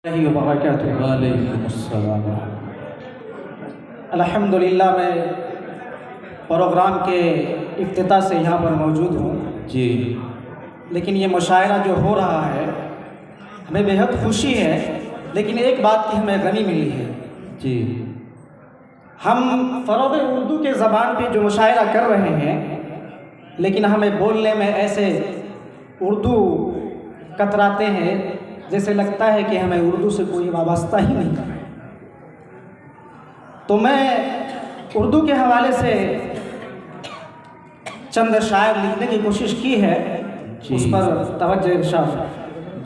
وبرکاتہ۔ وعلیکم السلام۔ الحمدللہ میں پروگرام کے افتتاح سے یہاں پر موجود ہوں جی لیکن یہ مشاعرہ جو ہو رہا ہے ہمیں بےحد خوشی ہے، لیکن ایک بات کی ہمیں غمی ملی ہے۔ جی ہم فروغ اردو کے زبان پہ جو مشاعرہ کر رہے ہیں لیکن ہمیں بولنے میں ایسے اردو کتراتے ہیں جیسے لگتا ہے کہ ہمیں اردو سے کوئی وابستہ ہی نہیں۔ تو میں اردو کے حوالے سے چند شاعر لکھنے کی کوشش کی ہے، اس پر توجہ ارشاد۔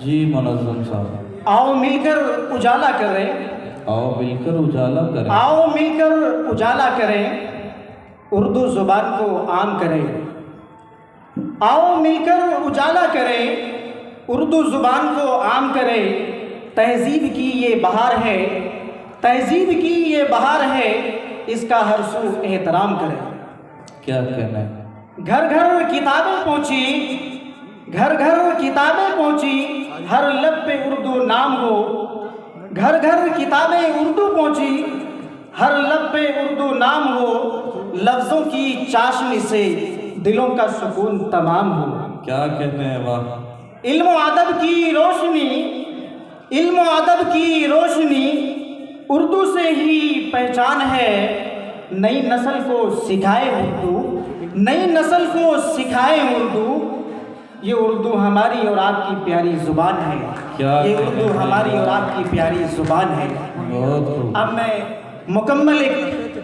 جی منظم صاحب، آؤ مل کر اجالا کریں، آؤ مل کر اجالا کریں، آؤ مل کر اجالا کریں، اردو زبان کو عام کریں۔ آؤ مل کر اجالا کریں، اردو زبان کو عام کرے۔ تہذیب کی یہ بہار ہے، تہذیب کی یہ بہار ہے، اس کا ہر سو احترام کرے۔ کیا کہنا ہے؟ گھر گھر کتابیں پہنچی، گھر گھر کتابیں پہنچی، ہر لب پہ اردو نام ہو۔ گھر گھر کتابیں اردو پہنچی، ہر لب پہ اردو نام ہو۔ لفظوں کی چاشنی سے دلوں کا سکون تمام ہو۔ کیا کہتے ہیں؟ واہ! علم و ادب کی روشنی، علم و ادب کی روشنی اردو سے ہی پہچان ہے۔ نئی نسل کو سکھائے اردو، نئی نسل کو سکھائے اردو۔ یہ اردو ہماری اور آپ کی پیاری زبان ہے، یہ اردو ہماری اور آپ کی پیاری زبان ہے۔ بہت خوب۔ اب میں مکمل ایک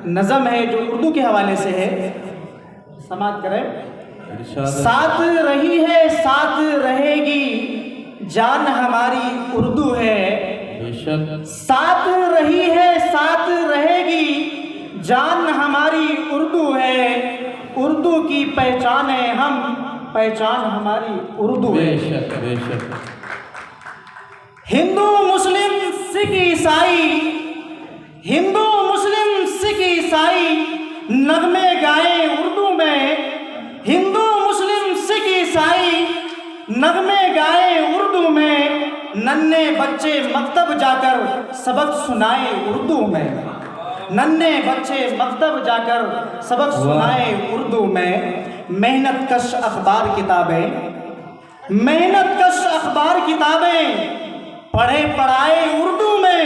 نظم ہے جو اردو کے حوالے سے ہے، سماعت کریں۔ ساتھ رہی ہے ساتھ رہے گی جان ہماری اردو ہے، بے شک۔ ساتھ رہی ہے ساتھ رہے گی جان ہماری اردو ہے۔ اردو کی پہچان ہے ہم، پہچان ہماری اردو ہے۔ بے شک بے شک۔ ہندو مسلم سکھ عیسائی، ہندو مسلم سکھ عیسائی نغمے گائے اردو میں۔ ہندو مسلم سکھ عیسائی نغمے گائے اردو میں۔ ننھے بچے مکتب جا کر سبق سنائے اردو میں، ننھے بچے مکتب جا کر سبق سنائے اردو میں۔ محنت کش اخبار کتابیں، محنت کش اخبار کتابیں پڑھے پڑھائے اردو میں۔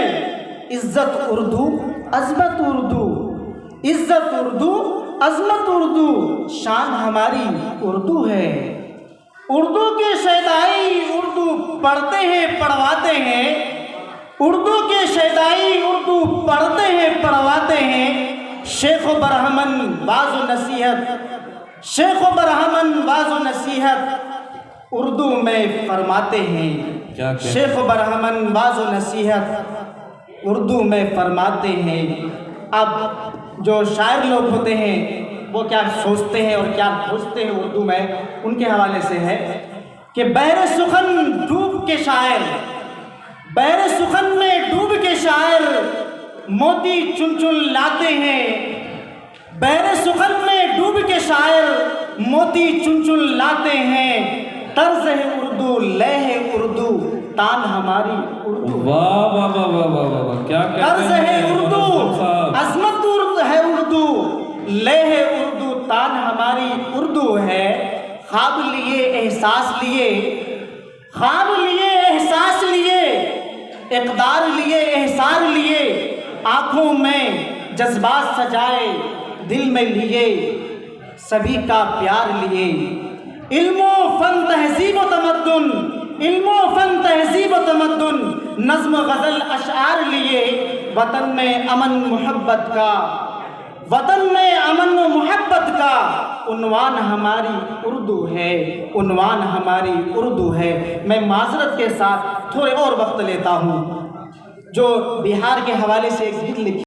عزت اردو عظمت اردو، عزت اردو عظمت اردو، شان ہماری اردو ہے۔ اردو کے شیدائی اردو پڑھتے ہیں پڑھواتے ہیں، اردو کے شیدائی اردو پڑھتے ہیں پڑھواتے ہیں۔ شیخ و برہمن واعظ و نصیحت، شیخ و برہمن واعظ و نصیحت اردو میں فرماتے ہیں۔ شیخ و برہمن واعظ و نصیحت اردو میں فرماتے ہیں۔ اب جو شاعر لوگ ہوتے ہیں وہ کیا سوچتے ہیں اور کیا سوچتے ہیں اردو میں، ان کے حوالے سے ہے کہ بحر سخن ڈوب کے شاعر، بحر سخن میں ڈوب کے شاعر موتی چن چن لاتے ہیں۔ بحر سخن میں ڈوب کے شاعر موتی چن چن لاتے ہیں۔ طرز ہے اردو، لے ہے اردو، تان ہماری اردو۔ واہ واہ واہ واہ واہ واہ! کیا کہتے ہیں؟ طرز ہے اردو، عظمت ہے اردو، لے ہے اردو، تان ہماری اردو ہے۔ خواب لیے احساس لیے، خواب لیے احساس لیے، اقدار لیے احسار لیے، آنکھوں میں جذبات سجائے دل میں لیے، سبھی کا پیار لیے۔ علم و فن تہذیب و تمدن، علم و فن تہذیب و تمدن، نظم و غزل اشعار لیے۔ وطن میں امن محبت کا، وطن میں امن و محبت کا عنوان ہماری اردو ہے، عنوان ہماری اردو ہے۔ میں معذرت کے ساتھ تھوڑے اور وقت لیتا ہوں۔ جو بہار کے حوالے سے ایک گیت لکھی